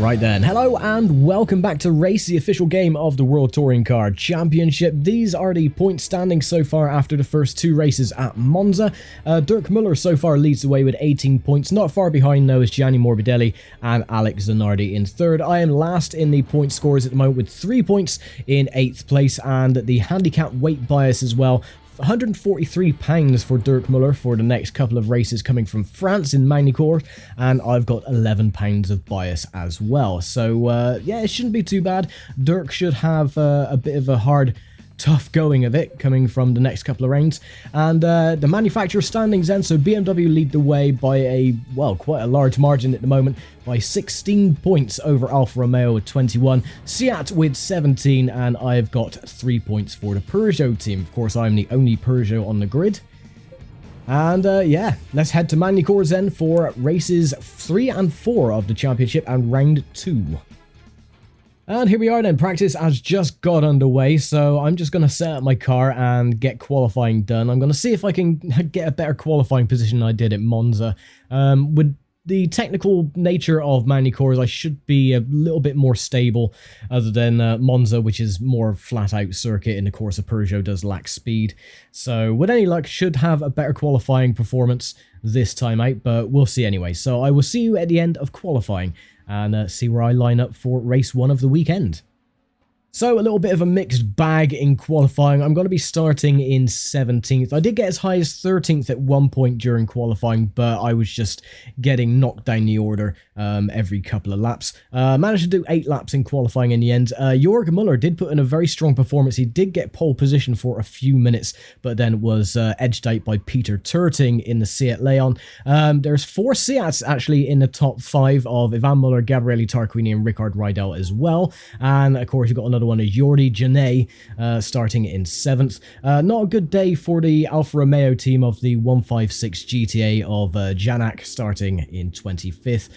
Right then, hello and welcome back to Race, the official game of the World Touring Car Championship. These are the points standings so far after the first two races at Monza. Dirk Muller so far leads the way with 18 points. Not far behind though is Gianni Morbidelli and Alex Zanardi in third. I am last in the point scores at the moment with 3 points in 8th place, and the handicap weight bias as well. £143 for Dirk Muller for the next couple of races coming from France in Magny-Cours, and I've got £11 of bias as well. So yeah, it shouldn't be too bad. Dirk should have a bit of a tough going of it coming from the next couple of rounds. And the manufacturer standings then, so BMW lead the way by quite a large margin at the moment, by 16 points over Alfa Romeo with 21, Seat with 17, and I've got 3 points for the Peugeot team. Of course, I'm the only Peugeot on the grid. And yeah, let's head to Magny-Cours then for races 3 and 4 of the championship and round 2. And here we are then, practice has just got underway, so I'm just going to set up my car and get qualifying done. I'm going to see if I can get a better qualifying position than I did at Monza. With the technical nature of Magny-Cours, I should be a little bit more stable other than Monza, which is more flat-out circuit, and of course the Peugeot does lack speed. So with any luck, should have a better qualifying performance this time out, but we'll see anyway. So I will see you at the end of qualifying and see where I line up for race 1 of the weekend. So a little bit of a mixed bag in qualifying. I'm going to be starting in 17th. I did get as high as 13th at one point during qualifying, but I was just getting knocked down the order every couple of laps. Managed to do 8 laps in qualifying in the end. Jörg Müller did put in a very strong performance. He did get pole position for a few minutes, but then was edged out by Peter Terting in the Seat Leon. There's 4 Seats actually in the top 5 of Ivan Müller, Gabriele Tarquini and Rickard Rydell as well. And of course you've got another one is Jordi Janay starting in 7th. Not a good day for the Alfa Romeo team of the 156 GTA of Janak starting in 25th.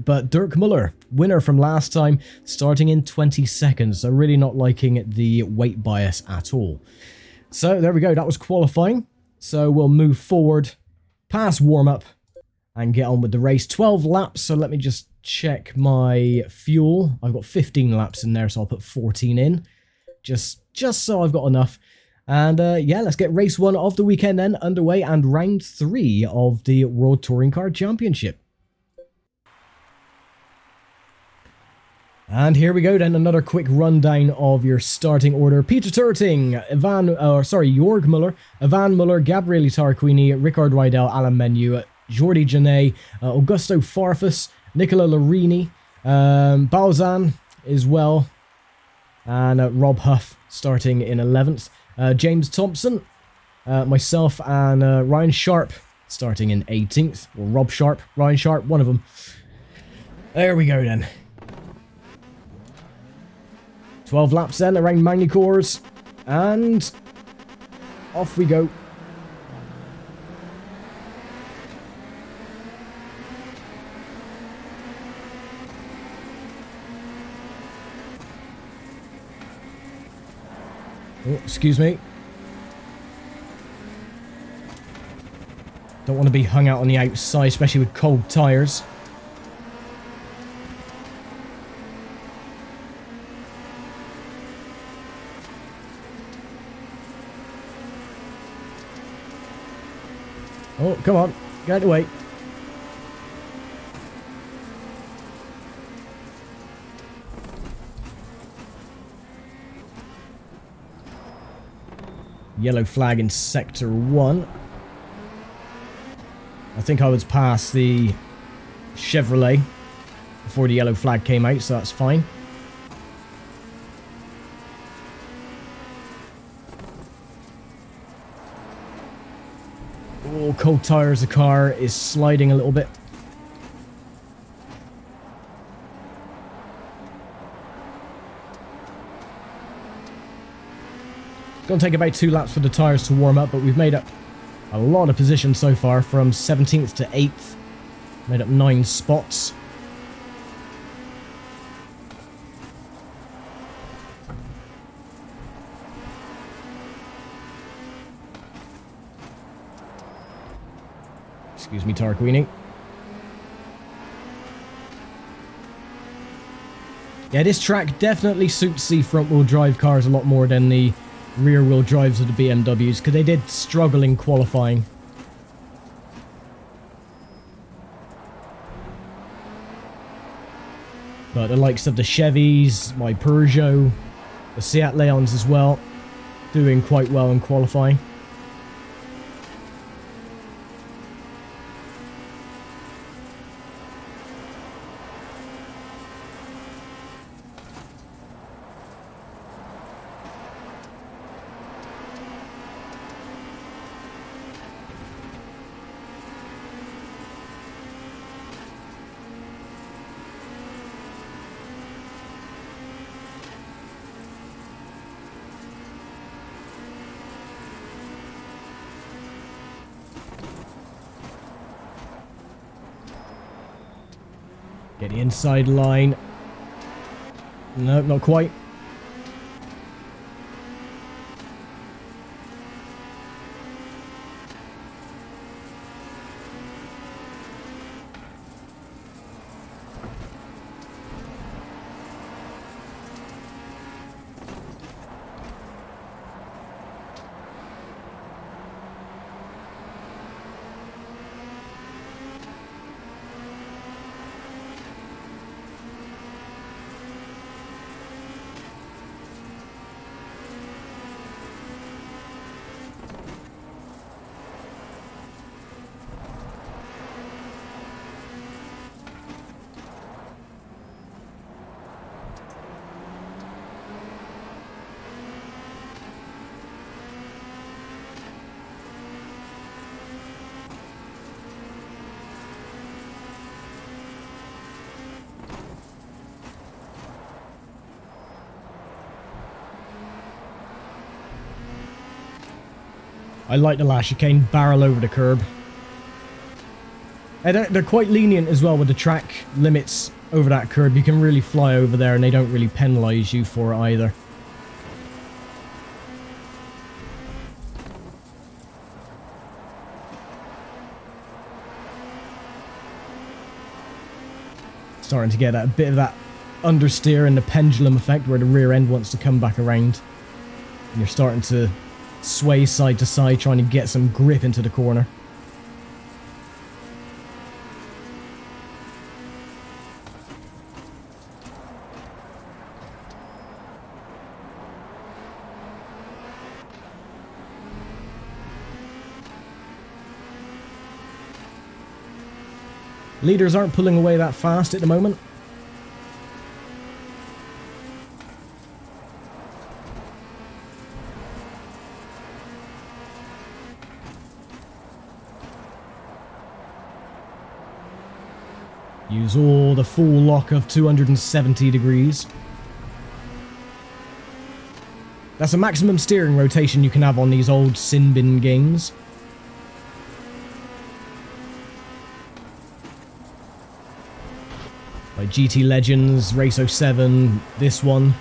But Dirk Muller, winner from last time, starting in 22nd. So really not liking the weight bias at all. So there we go, that was qualifying. So we'll move forward past warm-up and get on with the race. 12 laps, so let me just check my fuel. I've got 15 laps in there, so I'll put 14 in. Just so I've got enough. And yeah, let's get race 1 of the weekend then underway and round 3 of the World Touring Car Championship. And here we go then, another quick rundown of your starting order. Peter Terting, Jörg Müller, Ivan Müller, Gabriele Tarquini, Rickard Rydell, Alain Menu, Jordi Janay, Augusto Farfus, Nicola Larini, Balzan as well, and Rob Huff starting in 11th. James Thompson, myself and Ryan Sharp starting in 18th. Or Rob Sharp, Ryan Sharp, one of them. There we go then. 12 laps then around Magny-Cours, and off we go. Oh, excuse me. Don't want to be hung out on the outside, especially with cold tyres. Oh, come on. Get out of the way. Yellow flag in sector 1. I think I was past the Chevrolet before the yellow flag came out, so that's fine. Oh, cold tires, the car is sliding a little bit. Going to take about 2 laps for the tyres to warm up, but we've made up a lot of positions so far, from 17th to 8th. Made up 9 spots. Excuse me, Tarquini. Yeah, this track definitely suits the front-wheel drive cars a lot more than the rear-wheel drives of the BMWs, because they did struggle in qualifying. But the likes of the Chevys, my Peugeot, the Seat Leons as well, doing quite well in qualifying. Get the inside line. Nope, not quite. I like the last chicane, barrel over the curb. And they're quite lenient as well with the track limits over that curb. You can really fly over there and they don't really penalise you for it either. Starting to get a bit of that understeer and the pendulum effect where the rear end wants to come back around. And you're starting to sway side to side, trying to get some grip into the corner. Leaders aren't pulling away that fast at the moment. Use all the full lock of 270 degrees. That's a maximum steering rotation you can have on these old sin bin games. Like GT Legends, Race 07, this one.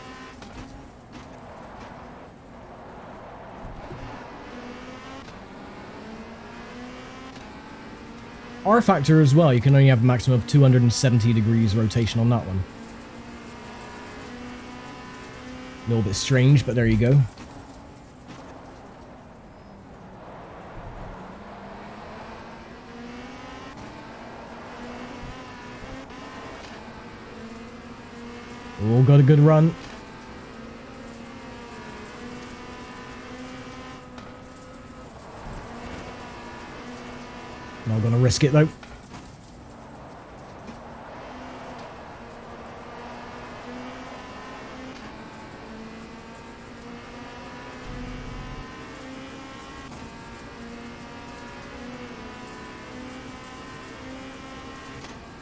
R factor as well, you can only have a maximum of 270 degrees rotation on that one. A little bit strange, but there you go. Oh, got a good run. Not gonna risk it though.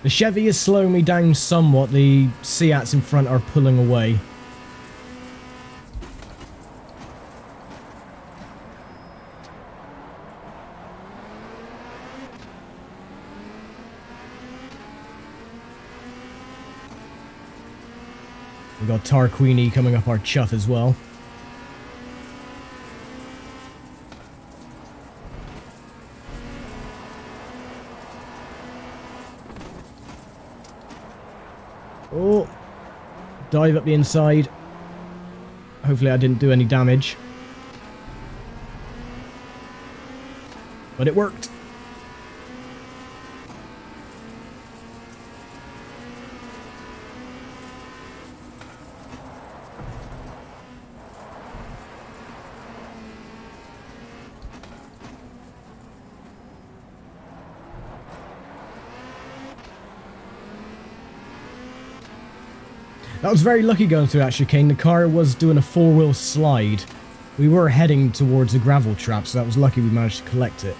The Chevy is slowing me down somewhat. The Seats in front are pulling away. We've got Tarquini coming up our chuff as well. Oh, dive up the inside. Hopefully I didn't do any damage. But it worked. That was very lucky going through that chicane. The car was doing a four-wheel slide. We were heading towards a gravel trap, so that was lucky we managed to collect it.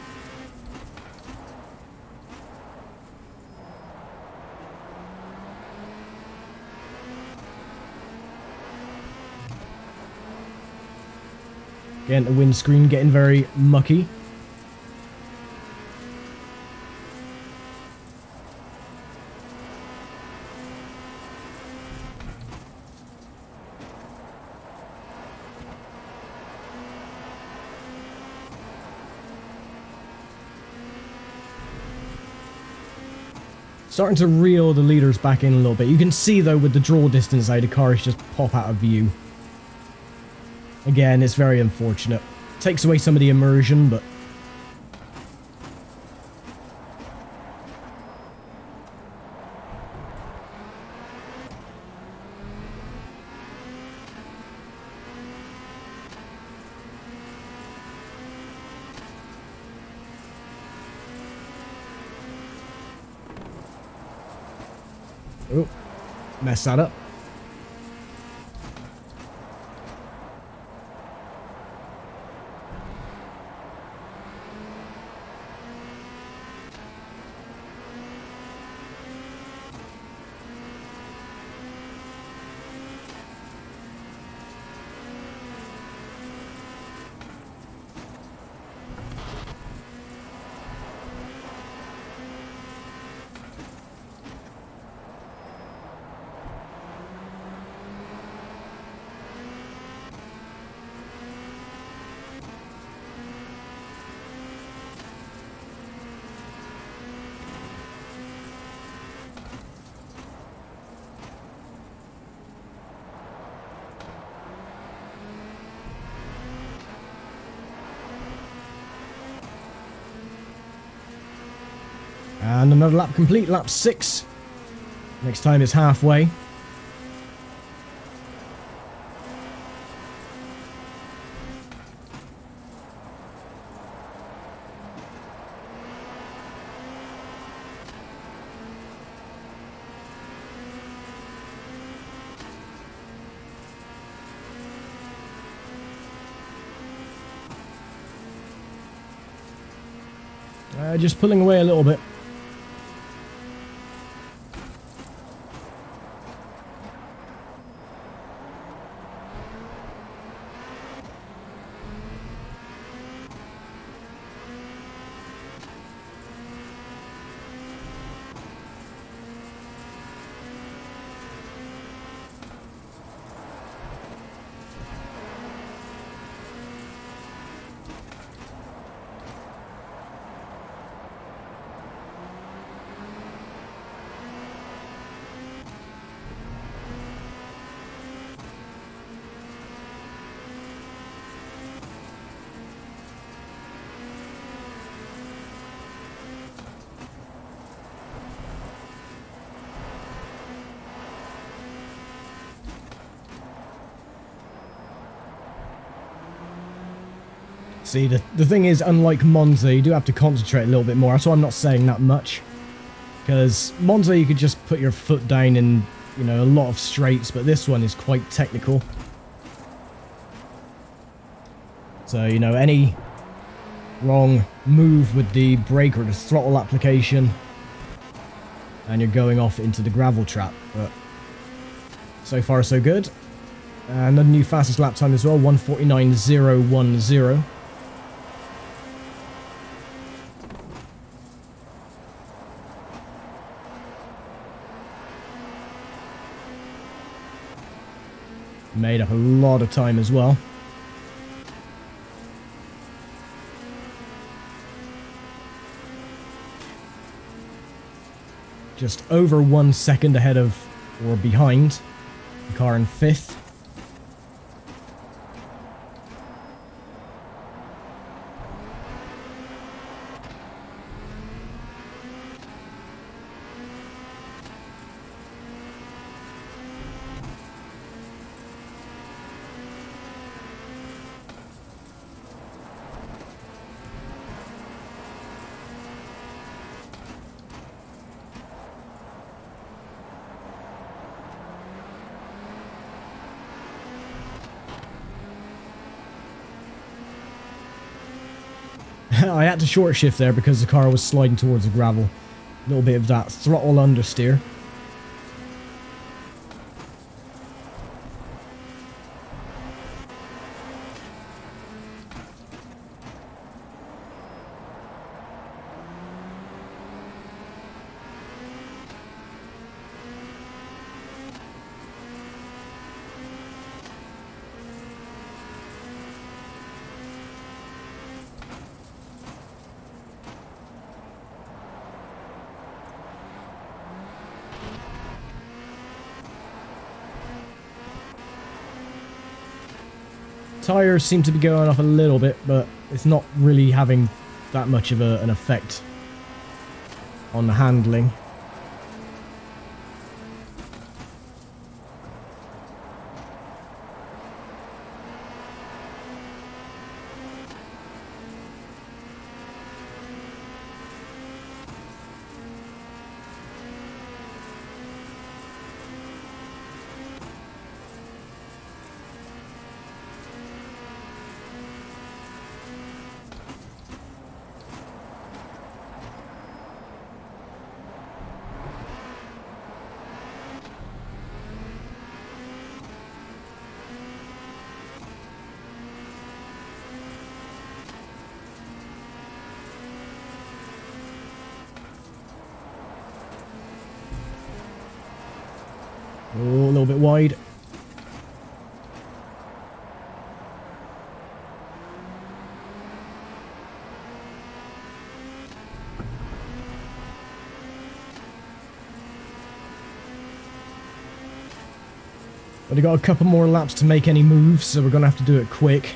Again, the windscreen getting very mucky. Starting to reel the leaders back in a little bit. You can see, though, with the draw distance, how the cars just pop out of view. Again, it's very unfortunate. Takes away some of the immersion, but... Oh, mess that up. And another lap complete, lap 6. Next time is halfway. Just pulling away a little bit. See, the thing is, unlike Monza, you do have to concentrate a little bit more. That's why I'm not saying that much. Because Monza, you could just put your foot down in, you know, a lot of straights, but this one is quite technical. So, you know, any wrong move with the brake or the throttle application, and you're going off into the gravel trap. But so far, so good. Another new fastest lap time as well, 1:49.010. Made up a lot of time as well. Just over 1 second ahead of, or behind, The car in 5th. I had to short shift there because the car was sliding towards the gravel. A little bit of that throttle understeer. Tires seem to be going off a little bit, but it's not really having that much of an effect on the handling. Oh, a little bit wide. But I got a couple more laps to make any moves, so we're going to have to do it quick.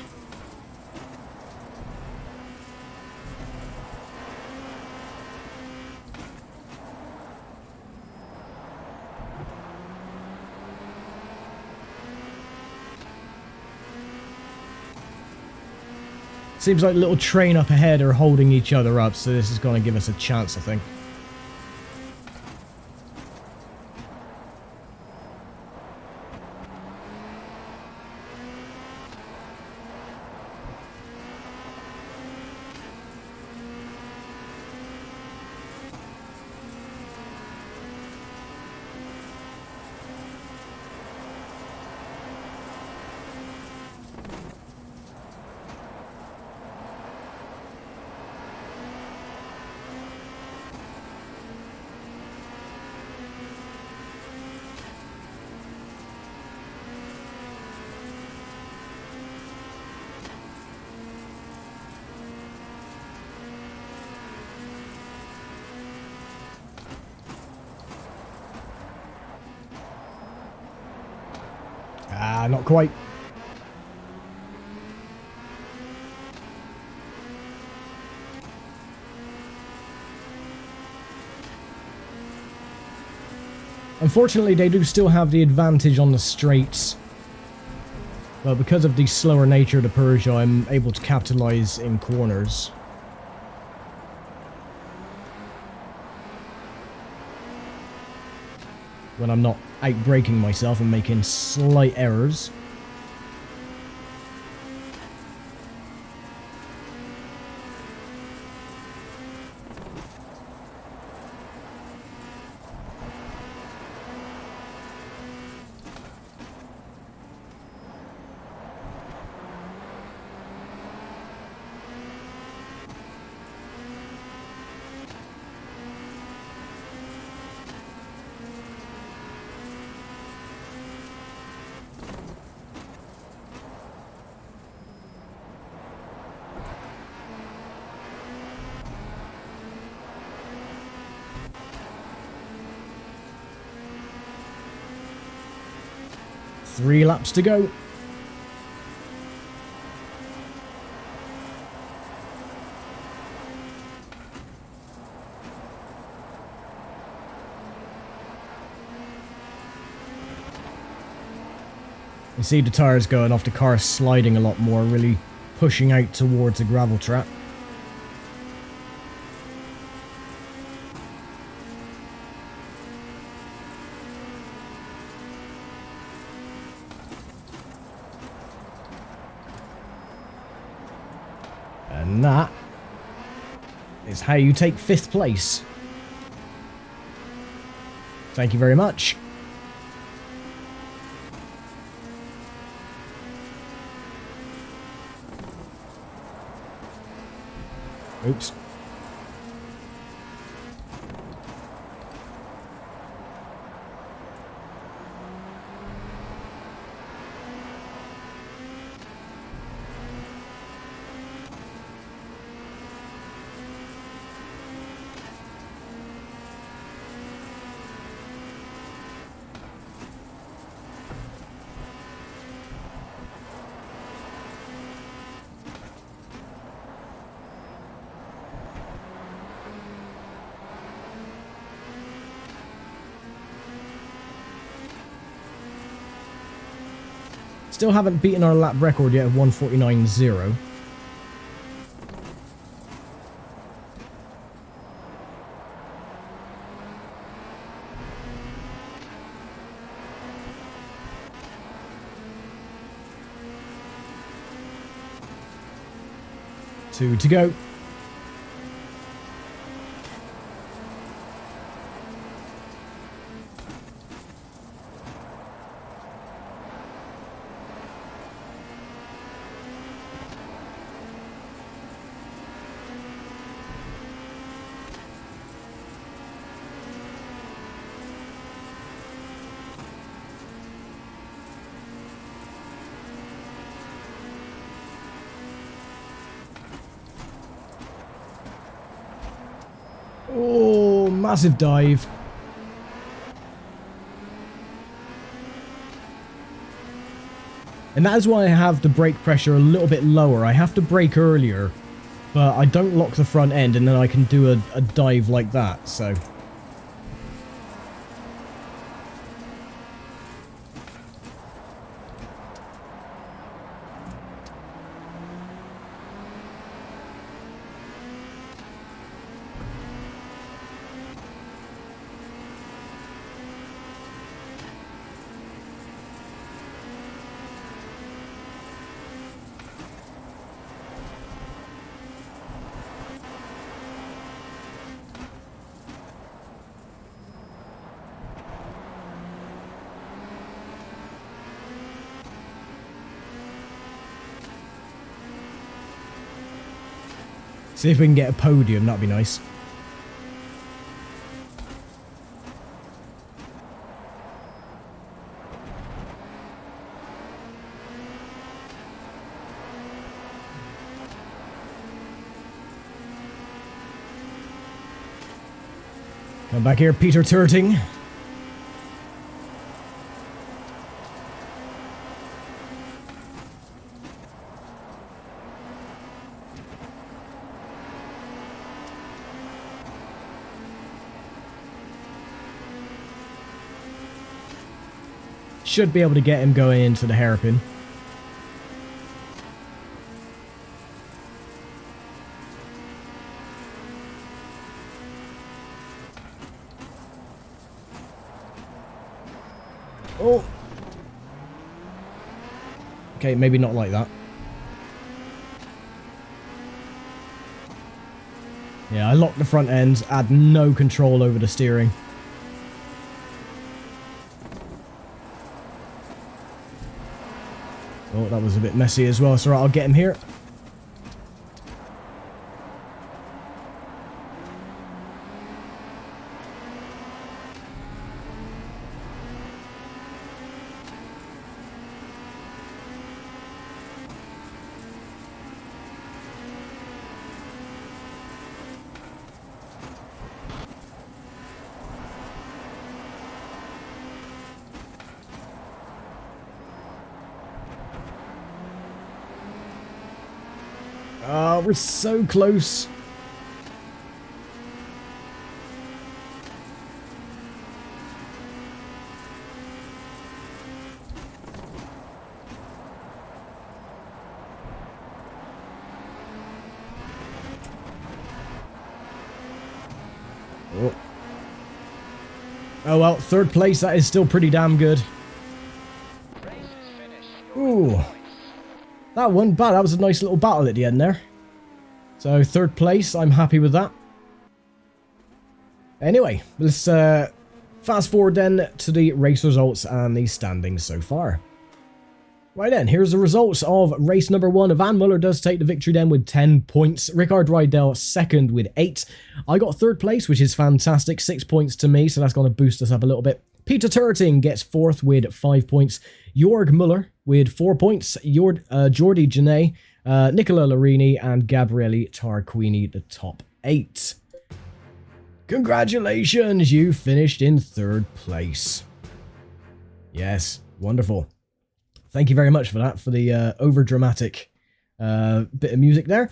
Seems like the little train up ahead are holding each other up, so this is going to give us a chance, I think. Ah, not quite. Unfortunately, they do still have the advantage on the straights. But because of the slower nature of the Peugeot, I'm able to capitalize in corners. When I'm not out-braking myself and making slight errors. 3 laps to go. You see the tyres going off, the car sliding a lot more, really pushing out towards a gravel trap. And that is how you take 5th place. Thank you very much. Oops. Still haven't beaten our lap record yet of 1:49.0. Two to go. Oh, massive dive. And that is why I have the brake pressure a little bit lower. I have to brake earlier, but I don't lock the front end, and then I can do a dive like that, so... See if we can get a podium, that'd be nice. Come back here, Peter Turting. Should be able to get him going into the hairpin. Oh! Okay, maybe not like that. Yeah, I locked the front end, had no control over the steering. Oh, that was a bit messy as well, so right, I'll get him here. We're so close. Oh well, third place, that is still pretty damn good. Ooh. That wasn't bad, that was a nice little battle at the end there. So, third place, I'm happy with that. Anyway, let's fast forward then to the race results and the standings so far. Right then, here's the results of race number 1. Van Muller does take the victory then with 10 points. Ricard Rydell second with 8. I got third place, which is fantastic. 6 points to me, so that's going to boost us up a little bit. Peter Turting gets 4th with 5 points. Jorg Muller with 4 points. Jordi Janae, Nicola Larini, and Gabriele Tarquini, the top 8. Congratulations, you finished in 3rd place. Yes, wonderful. Thank you very much for that, for the over-dramatic bit of music there.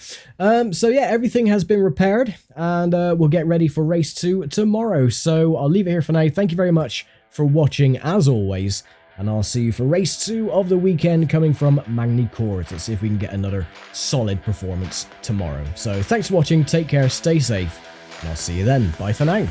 So yeah, everything has been repaired, and we'll get ready for race 2 tomorrow. So I'll leave it here for now. Thank you very much for watching, as always, and I'll see you for race 2 of the weekend coming from Magny-Cours. Let's see if we can get another solid performance tomorrow. So thanks for watching, take care, stay safe, and I'll see you then. Bye for now.